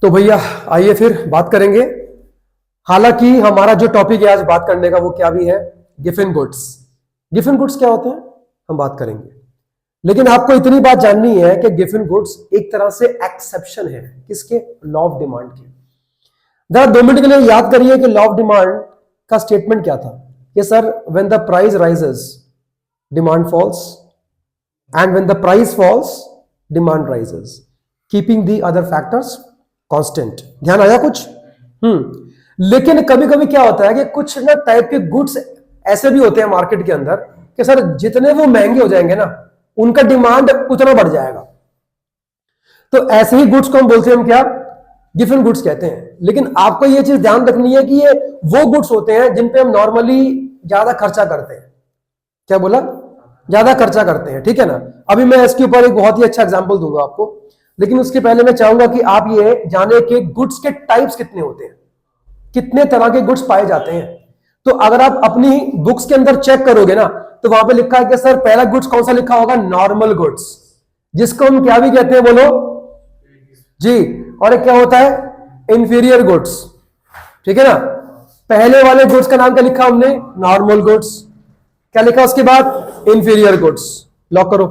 तो भैया आइए फिर बात करेंगे। हालांकि हमारा जो टॉपिक है आज बात करने का वो क्या भी है, गिफन गुड्स। गिफन गुड्स क्या होते हैं हम बात करेंगे, लेकिन आपको इतनी बात जाननी है कि गिफन गुड्स एक तरह से एक्सेप्शन है किसके, लॉ ऑफ डिमांड के। जरा 2 मिनट के लिए याद करिए कि लॉ ऑफ डिमांड का स्टेटमेंट क्या था कि sir when the price rises demand falls and when the price falls demand rises keeping the other factors constant. ध्यान आया कुछ? लेकिन कभी कभी क्या होता है कि कुछ ना टाइप के गुड्स ऐसे भी होते हैं मार्केट के अंदर कि सर जितने वो महंगे हो जाएंगे ना उनका डिमांड उतना बढ़ जाएगा। तो ऐसे ही गुड्स को हम बोलते हैं, हम क्या, गिफन गुड्स कहते हैं। लेकिन आपको ये चीज ध्यान रखनी है कि ये वो गुड्स होते हैं जिन पे हम नॉर्मली ज्यादा खर्चा करते हैं। क्या बोला? ज्यादा खर्चा करते हैं, ठीक है ना। अभी मैं इसके ऊपर एक बहुत ही अच्छा एग्जांपल दूंगा आपको, लेकिन उसके पहले मैं चाहूंगा कि आप ये जाने कि गुड्स के टाइप्स कितने होते हैं, कितने तरह के गुड्स पाए जाते हैं। तो अगर आप अपनी बुक्स के अंदर चेक करोगे ना तो वहां पे लिखा है कि सर पहला गुड्स कौन सा लिखा होगा, नॉर्मल गुड्स, जिसको हम क्या भी कहते हैं, बोलो जी। और एक क्या होता है, इंफीरियर गुड्स, ठीक है ना। पहले वाले गुड्स का नाम क्या लिखा हमने, नॉर्मल गुड्स। क्या लिखा उसके बाद, इंफीरियर गुड्स। लॉक करो।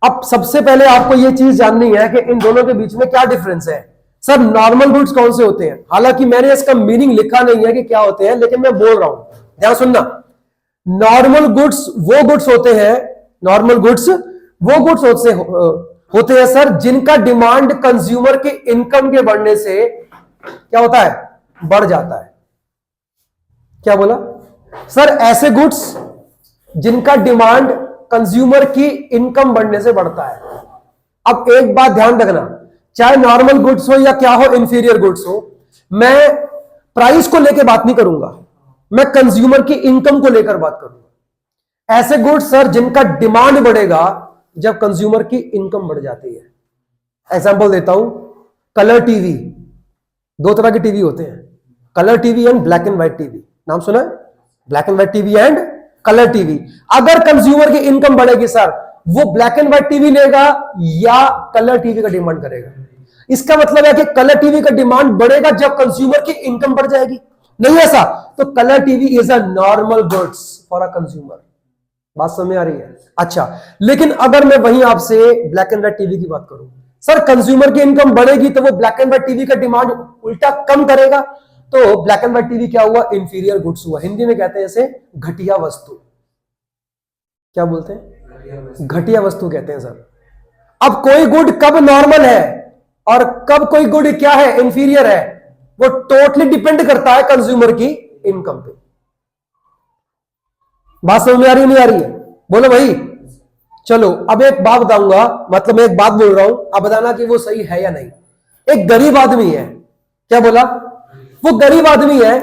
अब सबसे पहले आपको यह चीज जाननी है कि इन दोनों के बीच में क्या डिफरेंस है। सर नॉर्मल गुड्स कौन से होते हैं? हालांकि मैंने इसका मीनिंग लिखा नहीं है कि क्या होते हैं, लेकिन मैं बोल रहा हूं, ध्यान सुनना। नॉर्मल गुड्स वो गुड्स होते हैं, नॉर्मल गुड्स वो गुड्स होते हैं सर जिनका डिमांड कंज्यूमर के इनकम के बढ़ने से क्या होता है, बढ़ जाता है। क्या बोला सर? ऐसे गुड्स जिनका डिमांड कंज्यूमर की इनकम बढ़ने से बढ़ता है। अब एक बात ध्यान रखना, चाहे नॉर्मल गुड्स हो या क्या हो, इंफीरियर गुड्स हो, मैं प्राइस को लेकर बात नहीं करूंगा, मैं कंज्यूमर की इनकम को लेकर बात करूंगा। ऐसे गुड्स सर जिनका डिमांड बढ़ेगा जब कंज्यूमर की इनकम बढ़ जाती है। एग्जांपल देता हूं, कलर टीवी। 2 तरह के टीवी होते हैं, colour TV and black and white TV. नाम सुना है? Black and white TV and colour TV. अगर कंज्यूमर की इनकम बढ़ेगी सर, वो ब्लैक एंड व्हाइट टीवी लेगा या कलर टीवी का डिमांड करेगा। इसका मतलब है कि कलर टीवी का डिमांड बढ़ेगा जब कंज्यूमर की इनकम बढ़ जाएगी। नहीं ऐसा? तो colour TV is a normal goods for a consumer. बात समझ में आ रही है? अच्छा, लेकिन अगर मैं वहीं आपसे ब्लैक एंड व्हाइट टीवी की बात करूं, सर कंज्यूमर की इनकम बढ़ेगी तो वो ब्लैक एंड व्हाइट टीवी का डिमांड उल्टा कम करेगा। तो ब्लैक एंड व्हाइट टीवी क्या हुआ, इंफीरियर गुड्स हुआ। हिंदी में कहते हैं इसे घटिया वस्तु। क्या बोलते हैं? घटिया वस्तु कहते हैं सर। अब कोई गुड कब नॉर्मल है और कब कोई गुड क्या है, इंफीरियर है, वो टोटली डिपेंड करता है कंज्यूमर की इनकम पे। बात समझ में आ रही नहीं आ रही है? बोलो भाई। चलो अब एक बात बताऊंगा, मतलब मैं एक बात बोल रहा हूं, आप बताना कि वो सही है या नहीं। एक गरीब आदमी है, क्या बोला, वो गरीब आदमी है,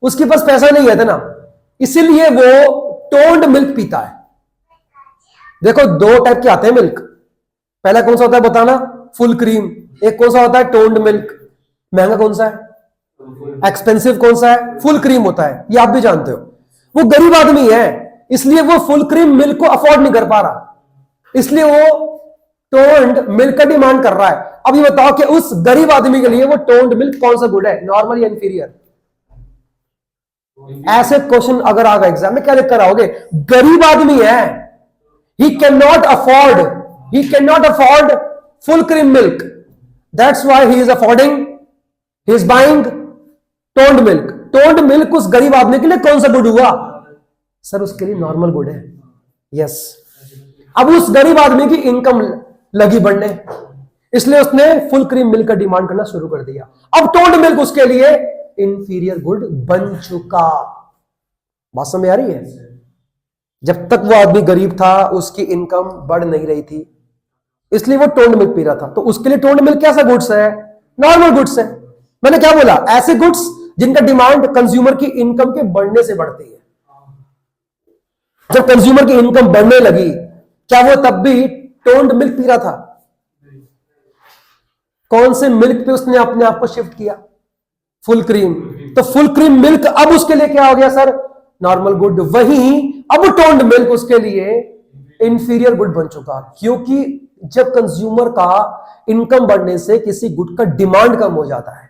उसके पास पैसा नहीं है ना, इसीलिए वो टोन्ड मिल्क पीता है। देखो 2 टाइप के आते हैं मिल्क। पहला कौन सा होता है बताना, फुल क्रीम। एक कौन सा होता है, टोन्ड मिल्क। महंगा कौन सा है, एक्सपेंसिव कौन सा है, फुल क्रीम होता है, ये आप भी जानते हो। वो गरीब आदमी है, इसलिए वो फुल क्रीम मिल्क को अफोर्ड नहीं कर पा रहा, इसलिए वो टोन्ड मिल्क का डिमांड कर रहा है। अब ये बताओ कि उस गरीब आदमी के लिए वो टोन्ड मिल्क कौन सा गुड है, नॉर्मल या इंफीरियर? ऐसे क्वेश्चन अगर आएगा एग्जाम में क्या लिख कर आओगे? गरीब आदमी है, he cannot afford full cream milk, that's why he is buying toned milk। toned milk उस गरीब आदमी के लिए कौन सा गुड हुआ सर? उसके लिए नॉर्मल गुड है। यस। अब उस गरीब आदमी की इनकम लगी बढ़ने, इसलिए उसने फुल क्रीम मिल्क का डिमांड करना शुरू कर दिया। अब टोन्ड मिल्क उसके लिए इंफीरियर गुड बन चुका। बात समझ में आ रही है? जब तक वो आदमी गरीब था उसकी इनकम बढ़ नहीं रही थी, इसलिए वो टोन्ड मिल्क पी रहा था। तो उसके लिए टोन्ड मिल्क कैसा गुड्स है, नॉर्मल गुड्स है। मैंने क्या बोला, ऐसे गुड्स जिनका डिमांड कंज्यूमर की इनकम के बढ़ने से बढ़ती है। जब कंज्यूमर की इनकम बढ़ने लगी, क्या वो तब भी टोन्ड मिल्क पी रहा था? कौन से मिल्क पे उसने अपने आप को शिफ्ट किया, फुल क्रीम। तो फुल क्रीम मिल्क अब उसके लिए क्या हो गया सर, नॉर्मल गुड। वहीं अब टोन्ड मिल्क उसके लिए इंफीरियर गुड बन चुका, क्योंकि जब कंज्यूमर का इनकम बढ़ने से किसी गुड का डिमांड कम हो जाता है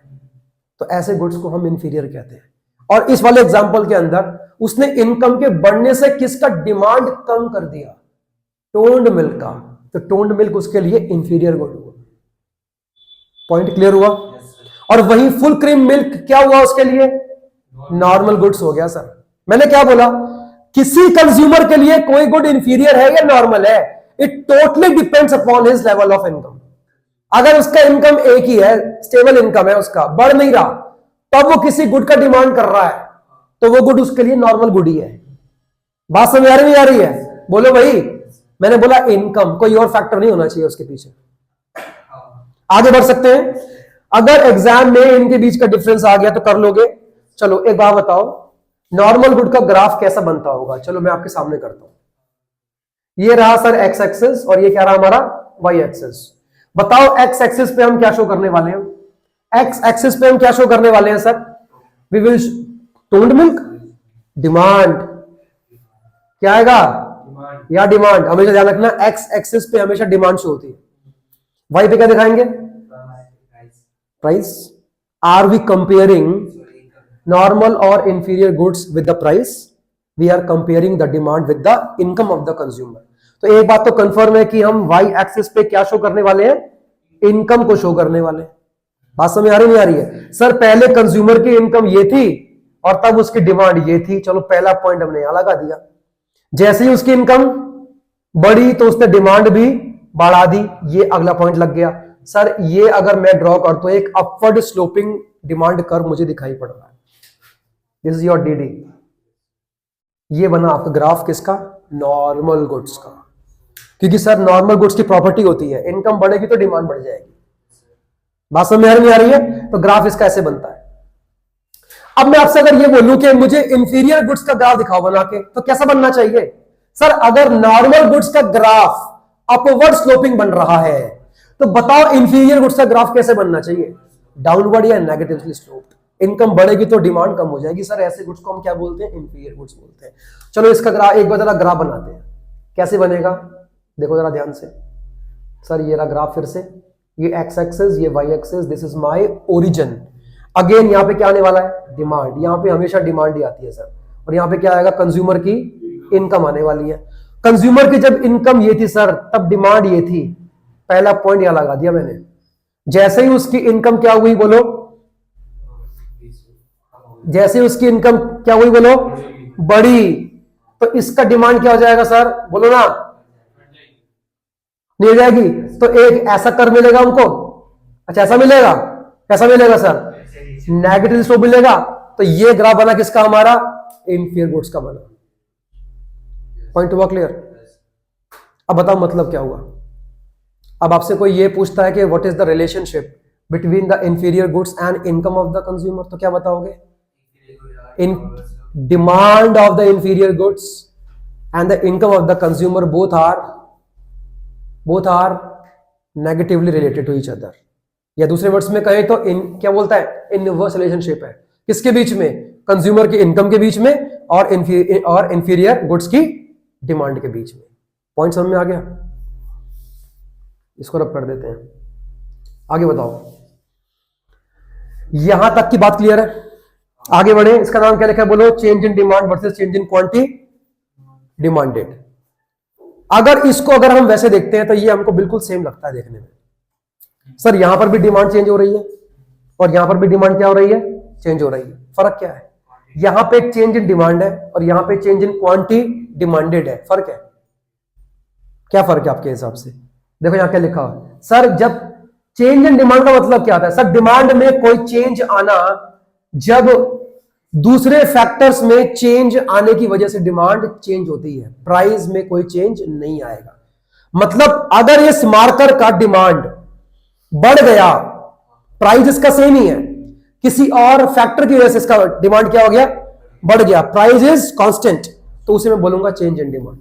तो ऐसे गुड्स को हम इंफीरियर कहते हैं। और इस वाले एग्जांपल के अंदर उसने इनकम के बढ़ने से किसका डिमांड कम कर दिया, टोन्ड मिल्क का, तो टोन्ड मिल्क उसके लिए इंफीरियर गुड हुआ। पॉइंट क्लियर हुआ? और वही फुल क्रीम मिल्क क्या हुआ उसके लिए, नॉर्मल गुड्स हो गया। सर मैंने क्या बोला, किसी कंज्यूमर के लिए कोई गुड इंफीरियर है या नॉर्मल है, it totally depends upon his level of income. अगर उसका इनकम एक ही है, स्टेबल इनकम है उसका, बढ़ नहीं रहा, तब वो किसी गुड का डिमांड कर रहा है तो वो गुड उसके लिए नॉर्मल गुड ही है। बात समझ आ रही है? बोलो भाई, मैंने बोला इनकम, कोई और फैक्टर नहीं होना चाहिए उसके पीछे। आगे बढ़ सकते हैं। अगर एग्जाम में इनके बीच का डिफरेंस आ गया तो कर लोगे। चलो एक बात बताओ, नॉर्मल गुड का ग्राफ कैसा बनता होगा? चलो मैं आपके सामने करता हूं। ये रहा सर एक्स एक्सिस और ये क्या रहा हमारा वाई एक्सिस। बताओ एक्स एक्सिस पे हम क्या शो करने वाले हैं? एक्स एक्सिस पे हम क्या शो करने वाले हैं sir? We will toned milk demand. क्या आएगा? या डिमांड। हमेशा ध्यान रखना, एक्स एक्सिस पे हमेशा डिमांड शो होती है। वाई पे क्या दिखाएंगे? Price. Are we comparing normal और inferior goods with the price? We are comparing the demand with the income of the consumer. तो एक बात तो कंफर्म है कि हम वाई एक्सिस पे क्या शो करने वाले हैं? इनकम को शो करने वाले हैं। बात समझ आ रही नहीं आ रही है? सर पहले कंज्यूमर की इनकम ये थी और तब उसकी डिमांड ये थी। चलो पहला पॉइंट हमने यहां लगा दिया। जैसे ही उसकी इनकम बढ़ी तो उसने डिमांड भी बढ़ा दी, ये अगला पॉइंट लग गया। सर ये अगर मैं ड्रॉ कर तो एक अपवर्ड स्लोपिंग डिमांड कर्व मुझे दिखाई पड़ रहा है। This is your DD. ये बना आपका ग्राफ किसका? नॉर्मल गुड्स का। क्योंकि सर नॉर्मल गुड्स की प्रॉपर्टी होती है, इनकम बढ़ेगी तो डिमांड बढ़ जाएगी। बात समझ में आ रही है? तो ग्राफ इसका ऐसे बनता है। अब मैं आपसे अगर ये बोलूं कि मुझे इंफीरियर गुड्स का ग्राफ दिखाओ बना के, तो कैसा बनना चाहिए? सर अगर नॉर्मल गुड्स का ग्राफ अपवर्ड स्लोपिंग बन रहा है तो बताओ इंफीरियर गुड्स का ग्राफ कैसे बनना चाहिए? डाउनवर्ड या नेगेटिवली स्लोप्ड। इनकम बढ़ेगी तो डिमांड कम हो जाएगी। सर ऐसे गुड्स को हम क्या बोलते हैं? इंफीरियर गुड्स बोलते हैं। चलो इसका ग्राफ एक बार जरा ग्राफ बनाते हैं। कैसे बनेगा देखो जरा ध्यान से। सर ये रहा ग्राफ, फिर से ये एक्स एक्सिस, ये Y axis, this is my origin. Again यहाँ पे क्या आने वाला है? डिमांड। यहाँ पे हमेशा डिमांड ही आती है सर। और यहाँ पे क्या आएगा? कंज्यूमर की इनकम आने वाली है। कंज्यूमर की जब इनकम ये थी सर, तब डिमांड ये थी। पहला पॉइंट यहां लगा दिया मैंने। जैसे ही उसकी इनकम क्या हुई बोलो? जैसे ही उसकी इनकम क्या हुई बोलो? बढ़ी। तो इसका डिमांड क्या हो जाएगा सर? बोलो ना। नहीं हो जाएगी तो एक ऐसा कर मिलेगा हमको। अच्छा ऐसा मिलेगा? कैसा मिलेगा सर? नेगेटिव स्लोप मिलेगा। तो ये ग्राफ बना किसका? हमारा इंफीरियर गुड्स का बना। पॉइंट हुआ क्लियर? अब बताओ मतलब क्या हुआ? अब आपसे कोई ये पूछता है कि what is the relationship between the inferior goods and income of the consumer, तो क्या बताओगे? In demand of the inferior goods and the income of the consumer both are negatively related to each other. या दूसरे words में कहें तो क्या बोलता है? इनवर्स रिलेशनशिप है। किसके बीच में? कंज्यूमर की इनकम के बीच में और इंफीरियर गुड्स की डिमांड के बीच में। पॉइंट समझ में आ गया? इसको रब कर देते हैं। आगे बताओ। यहां तक की बात क्लियर है? आगे बढ़े। इसका नाम क्या लिखा है बोलो? Change in demand versus change in quantity demanded. अगर हम वैसे देखते हैं तो ये हमको बिल्कुल सेम लगता है देखने में। सर यहां पर भी डिमांड चेंज हो रही है और यहां पर भी डिमांड क्या हो रही है? चेंज हो रही है। फर्क क्या है? यहां पे एक चेंज इन डिमांड है और यहां पे चेंज इन क्वांटिटी डिमांडेड है। फर्क है? क्या फर्क है आपके हिसाब से? देखो यहां क्या लिखा हुआ है सर। जब चेंज इन डिमांड का मतलब क्या होता है सर? डिमांड में कोई चेंज आना, जब दूसरे फैक्टर्स में चेंज आने की वजह से डिमांड चेंज होती है। प्राइस में कोई चेंज नहीं आएगा। मतलब अगर इस मार्कर का डिमांड बढ़ गया, प्राइस इसका सेम ही है, किसी और फैक्टर की वजह से इसका डिमांड क्या हो गया? बढ़ गया, प्राइस इज कांस्टेंट, तो उसे मैं बोलूंगा चेंज इन डिमांड।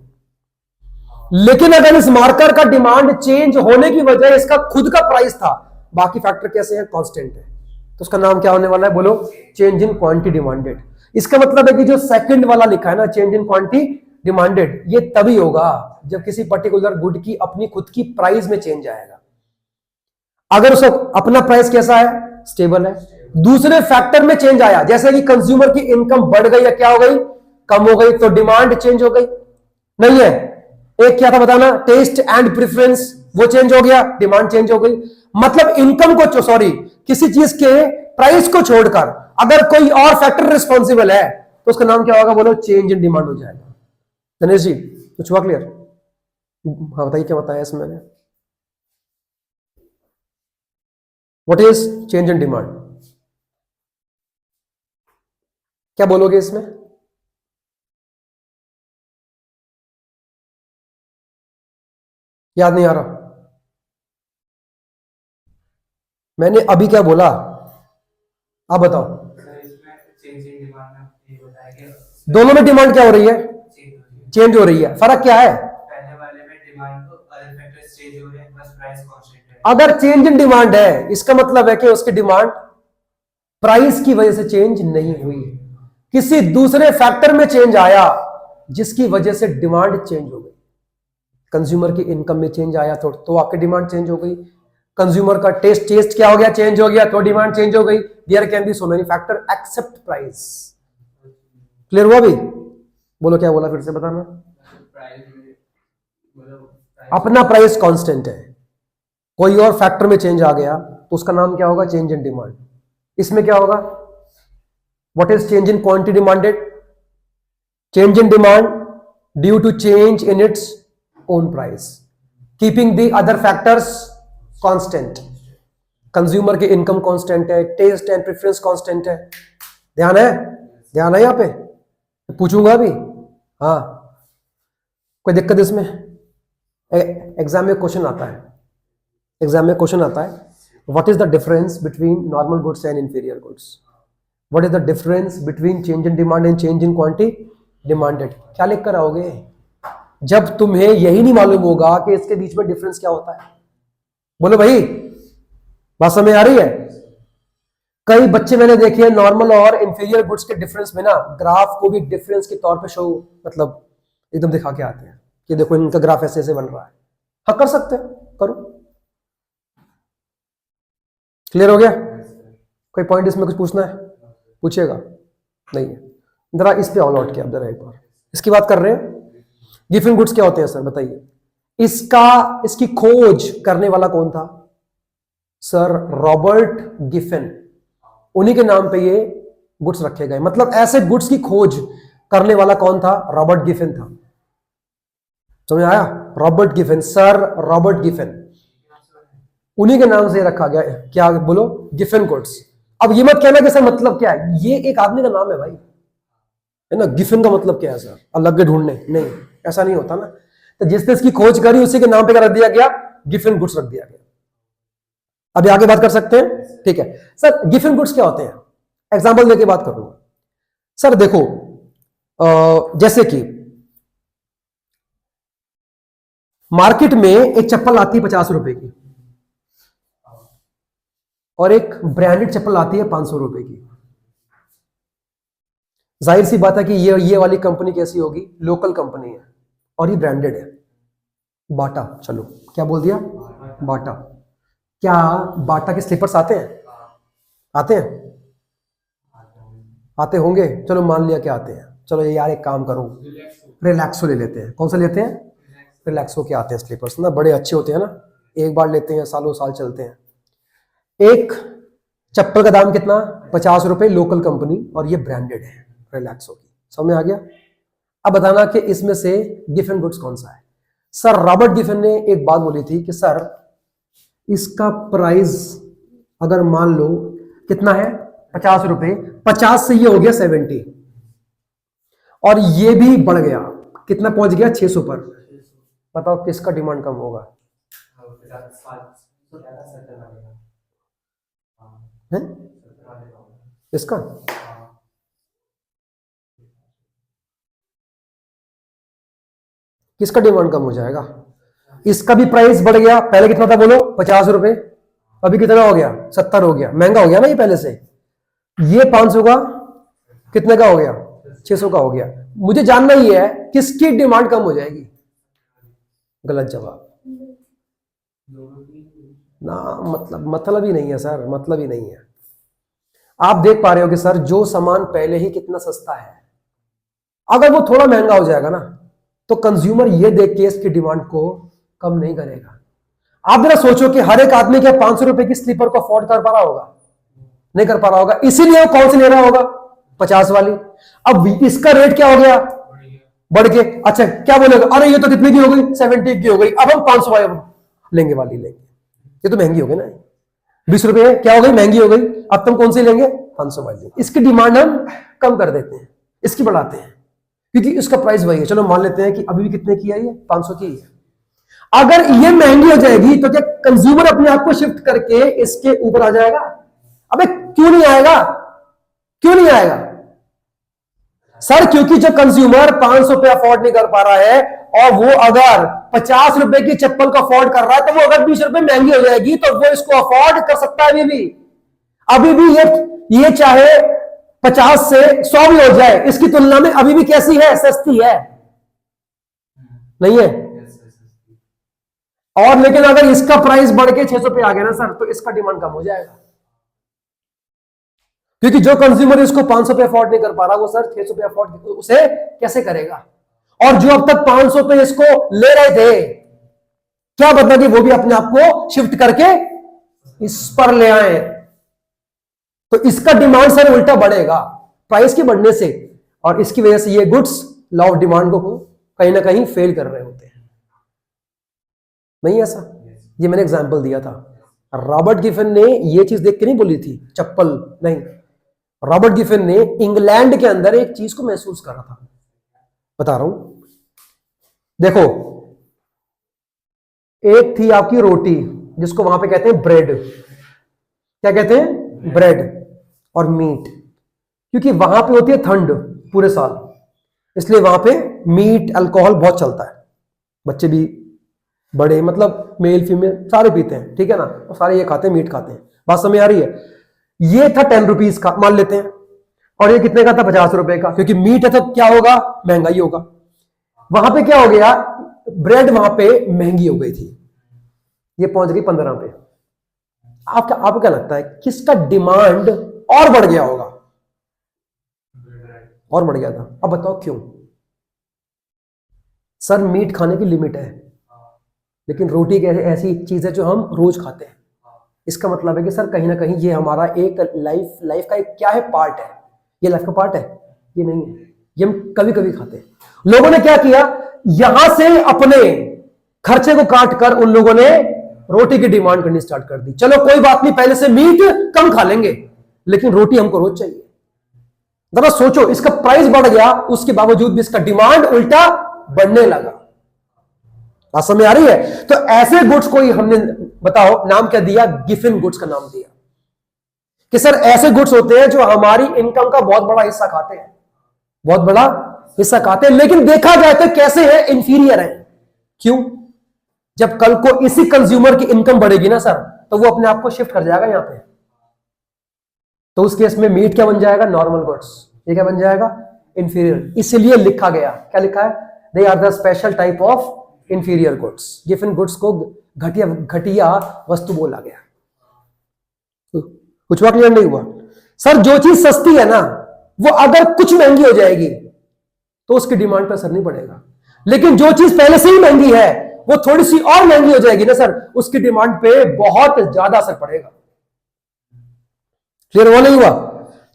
लेकिन अगर इस मार्कर का डिमांड चेंज होने की वजह इसका खुद का प्राइस था, बाकी फैक्टर कैसे हैं? कांस्टेंट है, तो उसका नाम क्या होने वाला है बोलो? Change in quantity demanded. इसका मतलब है कि जो सेकंड वाला लिखा है ना, चेंज इन क्वांटिटी डिमांडेड, ये तभी होगा जब किसी पर्टिकुलर गुड की अपनी खुद की प्राइस में चेंज आएगा। अगर उसका अपना प्राइस कैसा है, स्टेबल है, दूसरे फैक्टर में चेंज आया, जैसे कि कंज्यूमर की इनकम बढ़ गई या क्या हो गई, कम हो गई, तो डिमांड चेंज हो गई, नहीं है। एक क्या था बताना, टेस्ट एंड प्रेफरेंस, वो चेंज हो गया, डिमांड चेंज हो गई। मतलब इनकम को, सॉरी, किसी चीज के प्राइस को छोड़कर अगर कोई और फैक्टर रिस्पॉन्सिबल है तो उसका नाम क्या होगा, बोलो, चेंज इन डिमांड हो जाएगा। गणेश जी कुछ हुआ क्लियर? हाँ बताइए क्या बताया इसमें मैंने। What is change in demand, क्या बोलोगे इसमें? याद नहीं आ रहा? मैंने अभी क्या बोला, आप बताओ। दोनों में डिमांड क्या हो रही है, चेंज हो रही है। फर्क क्या है? पहले वाले में डिमांड तो अदर फैक्टर्स चेंज हो रहे हैं, बस प्राइस कांस्टेंट है। अगर चेंज इन डिमांड है, इसका मतलब है कि उसकी डिमांड प्राइस की वजह से चेंज नहीं हुई, किसी दूसरे फैक्टर में चेंज आया जिसकी वजह से डिमांड चेंज हो गई। कंज्यूमर की इनकम में चेंज आया तो आपकी डिमांड चेंज हो गई। कंज्यूमर का टेस्ट क्या हो गया, चेंज हो गया, तो डिमांड चेंज हो गई। There can be so many factor except price. Clear हुआ भी? बोलो क्या बोला, फिर से बताना। अपना प्राइस कांस्टेंट है, कोई और फैक्टर में चेंज आ गया तो उसका नाम क्या होगा, चेंज इन डिमांड। इसमें क्या होगा, what is change in quantity demanded, change in demand due to change in its own price, keeping the other factors constant. Consumer की इनकम कांस्टेंट है, टेस्ट एंड प्रेफरेंस कांस्टेंट है। ध्यान है, ध्यान है यहां पे? पूछूंगा अभी, हाँ कोई दिक्कत इसमें? एग्जाम में क्वेश्चन आता है, एग्जाम में क्वेश्चन आता है, what is the difference between normal goods and inferior goods, what is the difference between change in demand and change in quantity demanded. क्या लिख कर आओगे जब तुम्हें यही नहीं मालूम होगा कि इसके बीच में डिफरेंस क्या होता है? बोलो भाई, बात समझ आ रही है? कई बच्चे मैंने देखे हैं नॉर्मल और इंफीरियर गुड्स के डिफरेंस में ना ग्राफ को भी डिफरेंस के तौर पे शो, मतलब एकदम दिखा के आते हैं कि देखो इनका ग्राफ ऐसे ऐसे बन रहा है। हाँ कर सकते हैं, करो। क्लियर हो गया? कोई पॉइंट इसमें कुछ पूछना है, पूछेगा? नहीं है, जरा इस पे ऑल आउट किया जरा एक बार। इसकी बात कर रहे हैं, गिफिन गुड्स क्या होते हैं सर, बताइए। इसकी खोज करने वाला कौन था सर? Robert Giffen. उन्हीं के नाम पे ये गुड्स रखे गए। मतलब ऐसे गुड्स की खोज करने वाला कौन था? रॉबर्ट गिफिन था। समझ आया? Robert Giffen, sir Robert Giffen, उन्हीं के नाम से रखा गया। क्या बोलो? Giffen goods. अब ये मत कहना कि सर मतलब क्या है, ये एक आदमी का नाम है भाई, है ना। गिफिन का मतलब क्या है सर? अलग ढूंढने, नहीं, ऐसा नहीं होता ना। तो जिसने इसकी खोज करी उसी के नाम पे क्या रख दिया गया? गिफिन गुड्स रख दिया गया। अभी आगे बात कर सकते हैं, ठीक है सर। गिफिन गुड्स क्या होते हैं, एग्जांपल देके बात करूंगा सर। देखो जैसे कि मार्केट में एक चप्पल आती है 50 रुपए की और एक ब्रांडेड चप्पल आती है 500 रुपए की। जाहिर सी बात है कि ये वाली कंपनी कैसी होगी? लोकल कंपनी है और ये ब्रांडेड है। बाटा, चलो क्या बोल दिया? बाटा। क्या बाटा के स्लीपर्स आते हैं? आते हैं? आते होंगे, चलो मान लिया कि आते हैं। चलो यार एक काम करो, रिलैक्सो ले लेते हैं। कौन सा लेते हैं? रिलैक्सो के आते हैं स्लीपर्स ना, बड़े अच्छे होते हैं ना, एक बार लेते हैं सालों साल चलते हैं। एक चप्पल का दाम कितना? 50 रुपए, लोकल कंपनी, और ये ब्रांडेड है रिलैक्सो की। समझ में आ गया? अब बताना कि इसमें से गिफिन गुड्स कौन सा है। सर रॉबर्ट गिफिन ने एक बात बोली थी कि सर इसका प्राइस अगर मान लो कितना है, 50 रुपए, 50 से ये हो गया 70 और ये भी बढ़ गया, कितना पहुंच गया? 600 पर। बताओ किसका डिमांड कम होगा? है इसका? किसका डिमांड कम हो जाएगा? इसका भी प्राइस बढ़ गया। पहले कितना था बोलो? 50 रुपए, अभी कितना हो गया? 70 हो गया। महंगा हो गया ना ये पहले से। ये 500 का कितने का हो गया? 600 का हो गया। मुझे जानना ही है किसकी डिमांड कम हो जाएगी। गलत जवाब ना, मतलब ही नहीं है सर, मतलब ही नहीं है। आप देख पा रहे हो कि सर जो सामान पहले ही कितना सस्ता है, अगर वो थोड़ा महंगा हो जाएगा ना तो कंज्यूमर ये देख के इसकी डिमांड को कम नहीं करेगा। आप जरा सोचो कि हर एक आदमी क्या 500 रुपए की स्लीपर को अफोर्ड कर पा रहा होगा? नहीं कर पा रहा होगा, इसीलिए वो कौन सी ले रहा होगा? 50 वाली। अब इसका रेट क्या हो गया? बढ़ के। अच्छा क्या बोलेगा? अरे ये तो कितने की हो गई? 70 की हो गई, अब हम 500 वाली लेंगे, ये तो महंगी हो गई ना, 20 रुपए क्या हो गई? महंगी हो गई, अब तुम कौन सी लेंगे? 500 वाली। इसकी डिमांड हम कम कर देते हैं, इसकी बढ़ाते हैं, क्योंकि इसका प्राइस वही है। चलो मान लेते हैं कि अभी भी कितने की है ये? 500 की है। अगर ये महंगी हो जाएगी तो क्या कंज्यूमर अपने आप को शिफ्ट करके इसके ऊपर आ जाएगा? अबे क्यों नहीं आएगा? क्यों नहीं आएगा सर? क्योंकि जो कंज्यूमर 500 पे अफोर्ड नहीं कर पा रहा है और वो अगर 50 रुपए की चप्पल को अफोर्ड कर रहा है, तो वो अगर 20 रुपए महंगी हो जाएगी तो वो इसको अफोर्ड कर सकता है। अभी भी ये चाहे 50 से 100 भी हो जाए, इसकी तुलना में अभी भी कैसी है? सस्ती है, नहीं है? और लेकिन अगर इसका प्राइस बढ़ के 600 पे आ गया ना सर, तो इसका डिमांड कम हो जाएगा, क्योंकि जो कंज्यूमर इसको 500 पे अफोर्ड नहीं कर पा रहा, वो सर 600 पे अफोर्ड उसे कैसे करेगा? और जो अब तक 500 पे इसको ले रहे थे, क्या बता कि वो भी अपने आप को शिफ्ट करके इस पर ले आए, तो इसका डिमांड सर उल्टा बढ़ेगा प्राइस के बढ़ने से, और इसकी वजह से ये गुड्स लॉ ऑफ डिमांड को कहीं ना कहीं फेल कर रहे होते हैं। नहीं ऐसा? ये मैंने एग्जांपल दिया था। रॉबर्ट गिफिन ने ये चीज देख के नहीं बोली थी चप्पल, नहीं। रॉबर्ट गिफिन ने इंग्लैंड के अंदर एक चीज को महसूस करा था, बता रहा हूं। देखो, एक थी आपकी रोटी, जिसको वहां पे कहते हैं ब्रेड। क्या कहते हैं? ब्रेड। और मीट, क्योंकि वहां पे होती है ठंड पूरे साल, इसलिए वहां पे मीट अल्कोहल बहुत चलता है। बच्चे भी, बड़े, मतलब मेल फीमेल सारे पीते हैं, ठीक है ना, और सारे ये खाते हैं, मीट खाते हैं। बात समझ आ रही है? ये था 10 रुपीज का, मान लेते हैं, और ये कितने का था? 50 रुपए का, क्योंकि मीट है तो क्या होगा? महंगाई होगा। वहां पे क्या हो गया? ब्रेड वहां पे महंगी हो गई थी, ये पहुंच गई 15 पे। आपको क्या लगता है किसका डिमांड और बढ़ गया होगा? और बढ़ गया था। अब बताओ क्यों? सर मीट खाने की लिमिट है, लेकिन रोटी एक ऐसी चीज है जो हम रोज खाते हैं। इसका मतलब है कि सर कहीं ना कहीं ये हमारा एक लाइफ का एक क्या है? पार्ट है। ये लाइफ का पार्ट है? ये नहीं है, ये हम कभी कभी खाते हैं। लोगों ने क्या किया? यहां से अपने खर्चे को काट कर उन लोगों ने रोटी की डिमांड करनी स्टार्ट कर दी। चलो कोई बात नहीं, पहले से मीट कम खा लेंगे, लेकिन रोटी हमको रोज चाहिए। जरा सोचो, इसका प्राइस बढ़ गया, उसके बावजूद भी इसका डिमांड उल्टा बढ़ने लगा। समझ में आ रही है? तो ऐसे गुड्स को ही हमने, बताओ नाम क्या दिया? गिफिन गुड्स का नाम दिया, कि सर ऐसे गुड्स होते हैं जो हमारी इनकम का बहुत बड़ा हिस्सा खाते हैं, बहुत बड़ा हिस्सा खाते हैं, लेकिन देखा जाए तो कैसे है? इंफीरियर है। क्यों? जब कल को इसी कंज्यूमर की इनकम बढ़ेगी ना सर, तो वो अपने आप को शिफ्ट कर जाएगा यहां पे, तो उस केस में मीट क्या बन जाएगा? Normal goods. ये क्या बन जाएगा? इंफीरियर। इसलिए लिखा गया, क्या लिखा है? They are the special type of inferior goods. Giffen goods को घटिया वस्तु बोला गया। कुछ हुआ? क्लियर नहीं हुआ? सर जो चीज सस्ती है ना, वो अगर कुछ महंगी हो जाएगी तो उसकी डिमांड पर असर नहीं पड़ेगा, लेकिन जो चीज पहले से ही महंगी है वो थोड़ी सी और महंगी हो जाएगी ना सर, उसकी डिमांड पे बहुत ज्यादा असर पड़ेगा। क्लियर हुआ नहीं हुआ?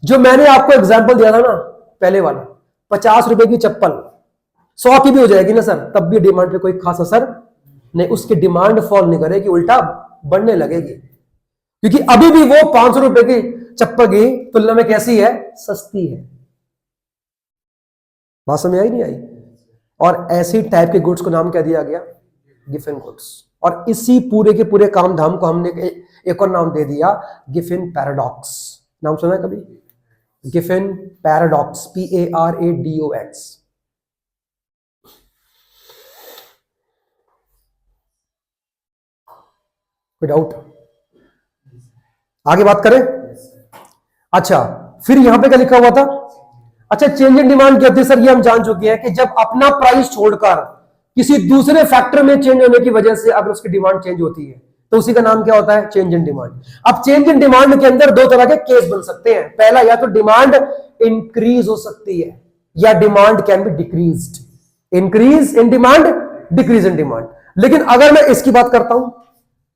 जो मैंने आपको एग्जांपल दिया था ना पहले वाला, 50 रुपए की चप्पल 100 की भी हो जाएगी ना सर, तब भी डिमांड पे कोई खास असर नहीं, उसकी डिमांड फॉल नहीं करेगी, उल्टा बढ़ने लगेगी, क्योंकि अभी भी वो 500 रुपए की चप्पल की तुलना में कैसी है? सस्ती है। बात समझ आई नहीं आई? और ऐसी टाइप के गुड्स को नाम क्या दिया गया? Giffen goods. और इसी पूरे के पूरे काम धाम को हमने एक और नाम दे दिया, गिफिन पैराडॉक्स। नाम सुना है कभी? Giffen paradox, PARADOX। कोई डाउट? आगे बात करें? अच्छा, फिर यहां पे क्या लिखा हुआ था? अच्छा, चेंज इन डिमांड क्या होती है सर? ये हम जान चुके हैं कि जब अपना प्राइस छोड़कर किसी दूसरे फैक्टर में चेंज होने की वजह से अगर उसकी डिमांड चेंज होती है तो उसी का नाम क्या होता है? Change in demand. अब चेंज इन डिमांड के अंदर दो तरह के केस बन सकते हैं। पहला, या तो डिमांड इंक्रीज हो सकती है या demand can be decreased. Increase in demand, decrease in demand. लेकिन अगर मैं इसकी बात करता हूं,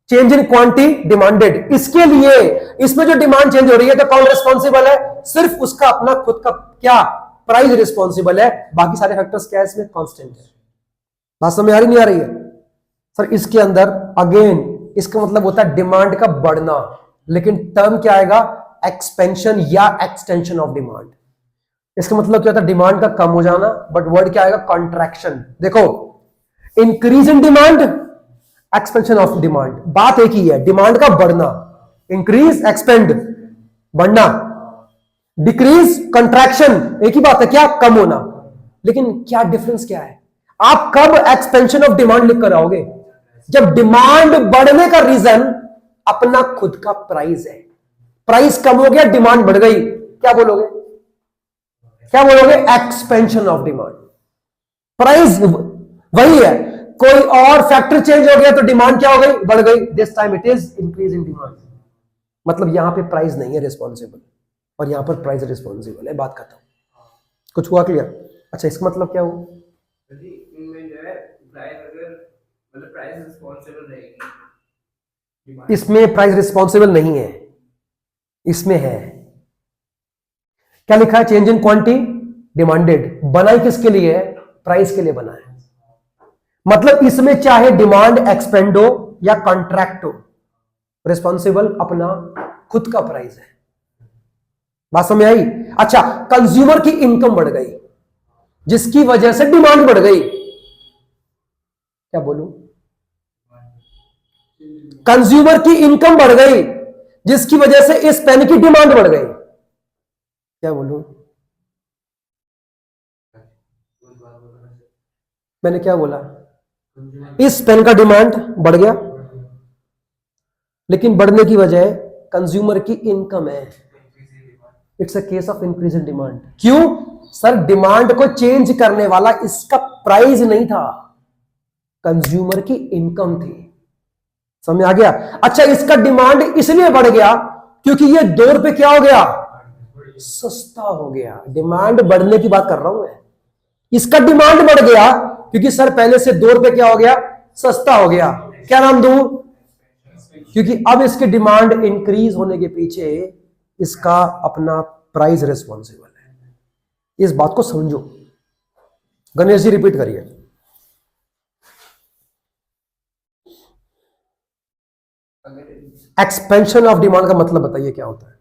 चेंज इन क्वांटिटी डिमांडेड, इसके लिए इसमें जो डिमांड चेंज हो रही है तो कौन रिस्पॉन्सिबल है? सिर्फ उसका अपना खुद का क्या प्राइस रिस्पॉन्सिबल है। बाकी सारे फैक्टर्स क्या है इसमें? कांस्टेंट है। बात समझ आ रही नहीं आ रही है सर? इसके अंदर अगेन इसका मतलब होता है डिमांड का बढ़ना, लेकिन टर्म क्या आएगा? एक्सपेंशन या एक्सटेंशन ऑफ डिमांड। इसका मतलब क्या होता है? डिमांड का कम हो जाना, बट वर्ड क्या आएगा? कॉन्ट्रैक्शन। देखो, increase in demand, expansion of demand, बात एक ही है, डिमांड का बढ़ना। इंक्रीज, एक्सपेंड, बढ़ना, डिक्रीज, कंट्रैक्शन, एक ही बात है, क्या? कम होना। लेकिन क्या डिफरेंस क्या है? आप कब एक्सपेंशन ऑफ डिमांड लिख कर आओगे? जब डिमांड बढ़ने का रीजन अपना खुद का प्राइस है। प्राइस कम हो गया, डिमांड बढ़ गई, क्या बोलोगे? क्या बोलोगे? Expansion of demand. प्राइस वही है, कोई और फैक्टर चेंज हो गया तो डिमांड क्या हो गई? बढ़ गई। This time it is increase in demand. मतलब यहां पे प्राइस नहीं है रिस्पॉन्सिबल और यहां पर प्राइस रिस्पॉन्सिबल है। बात खत्म। कुछ हुआ क्लियर? अच्छा, इसका मतलब क्या हुआ? इनमें जो है प्राइस अगर मतलब प्राइस रिस्पॉन्सिबल रहेगी, इसमें प्राइस रिस्पॉन्सिबल नहीं है, इसमें है। क्या लिखा है? Change in quantity demanded. बनाई किसके लिए है? प्राइस के लिए बना है। मतलब इसमें चाहे डिमांड एक्सपेंड हो या कॉन्ट्रैक्ट हो, रिस्पॉन्सिबल अपना खुद का प्राइस है। बात समझ आई? अच्छा, कंज्यूमर की इनकम बढ़ गई जिसकी वजह से डिमांड बढ़ गई, क्या बोलूं? कंज्यूमर की इनकम बढ़ गई जिसकी वजह से इस पेन की डिमांड बढ़ गई, क्या बोलूं? मैंने क्या बोला? इस पेन का डिमांड बढ़ गया, लेकिन बढ़ने की वजह कंज्यूमर की इनकम है। It's a case of increase in demand. क्यों सर? डिमांड को चेंज करने वाला इसका प्राइस नहीं था, कंज्यूमर की इनकम थी। समझ आ गया? अच्छा, इसका डिमांड इसलिए बढ़ गया क्योंकि ये ₹2 क्या हो गया? सस्ता हो गया। डिमांड बढ़ने की बात कर रहा हूं मैं। इसका डिमांड बढ़ गया क्योंकि सर पहले से ₹2 क्या हो गया? सस्ता हो गया। क्या नाम दूं? क्योंकि अब इसकी डिमांड इंक्रीज होने के पीछे इसका अपना प्राइस रिस्पॉन्सिबल है। इस बात को समझो। गणेश जी रिपीट करिए। एक्सपेंशन ऑफ डिमांड का मतलब बताइए क्या होता है?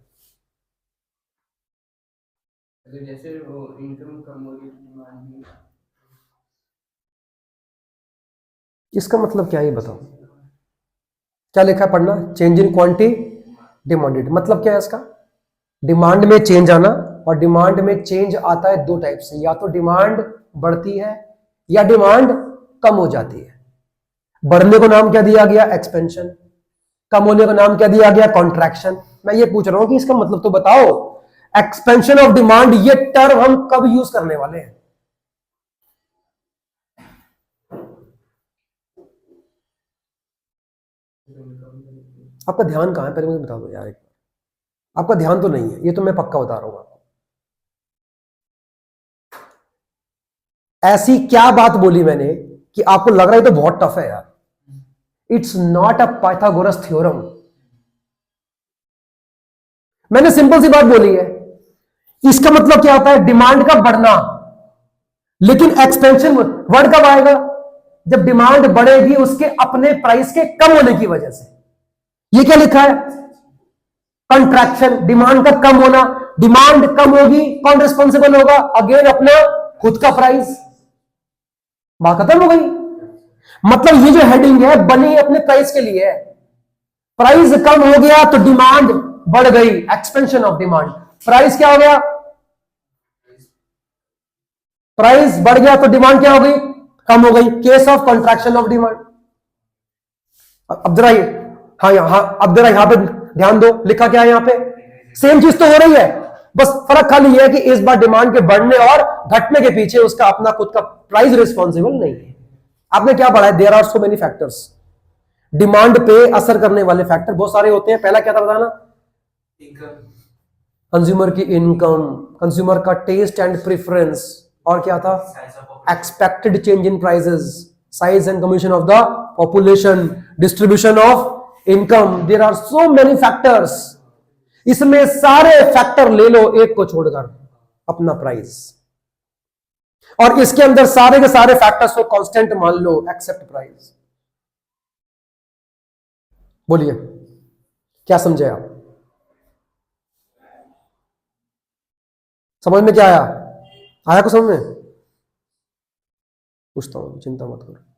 जैसे वो इनकम कम होगी, डिमांड भी। इसका मतलब क्या है ये बताओ? क्या लिखा है? पढ़ना। Change in quantity demanded. मतलब क्या है इसका? डिमांड में चेंज आना। और डिमांड में चेंज आता है दो टाइप से, या तो डिमांड बढ़ती है या डिमांड कम हो जाती है। बढ़ने को नाम क्या दिया गया? एक्सपेंशन। कम होने का नाम क्या दिया गया? कॉन्ट्रैक्शन। मैं ये पूछ रहा हूं कि इसका मतलब तो बताओ। एक्सपेंशन ऑफ डिमांड ये टर्म हम कब यूज करने वाले हैं? आपका ध्यान कहां है? पहले मुझे बता दो यार एक बार। आपका ध्यान तो नहीं है, ये तो मैं पक्का बता रहा हूं आपको। ऐसी क्या बात बोली मैंने कि आपको लग रहा है तो बहुत टफ है यार? It's not a Pythagoras theorem. मैंने सिंपल सी बात बोली है। इसका मतलब क्या होता है? डिमांड का बढ़ना। लेकिन एक्सपेंशन वर्ड कब आएगा? जब डिमांड बढ़ेगी उसके अपने प्राइस के कम होने की वजह से। ये क्या लिखा है? कंट्रैक्शन। डिमांड का कम होना। डिमांड कम होगी, कौन रिस्पॉन्सिबल होगा? अगेन अपना खुद का प्राइस। बात खत्म हो गई। मतलब ये जो हेडिंग है बनी अपने प्राइस के लिए है। प्राइस कम हो गया तो डिमांड बढ़ गई, एक्सपेंशन ऑफ डिमांड। प्राइस क्या हो गया? प्राइस बढ़ गया तो डिमांड क्या हो गई? कम हो गई। Case of contraction of demand. अब जरा अब जरा यहां पे ध्यान दो। लिखा क्या है यहां पे? सेम चीज तो हो रही है, बस फर्क खाली यह है कि इस बार डिमांड के बढ़ने और घटने के पीछे उसका अपना खुद का प्राइस रिस्पॉन्सिबल नहीं है। आपने क्या पढ़ा है? There are so many factors. Demand पे असर करने वाले फैक्टर बहुत सारे होते हैं। पहला क्या था बताना? इनकम, कंज्यूमर की इनकम, कंज्यूमर का टेस्ट एंड प्रेफरेंस, और क्या था? Size of population, expected change in prices, size and commission of the population, distribution of income. There are so many factors. इसमें सारे फैक्टर ले लो एक को छोड़कर, अपना प्राइस, और इसके अंदर सारे के सारे फैक्टर्स को कांस्टेंट मान लो एक्सेप्ट प्राइस। बोलिए क्या समझे आप? समझ में क्या आया? आया को समझ में? पूछता हूं, चिंता मत करो।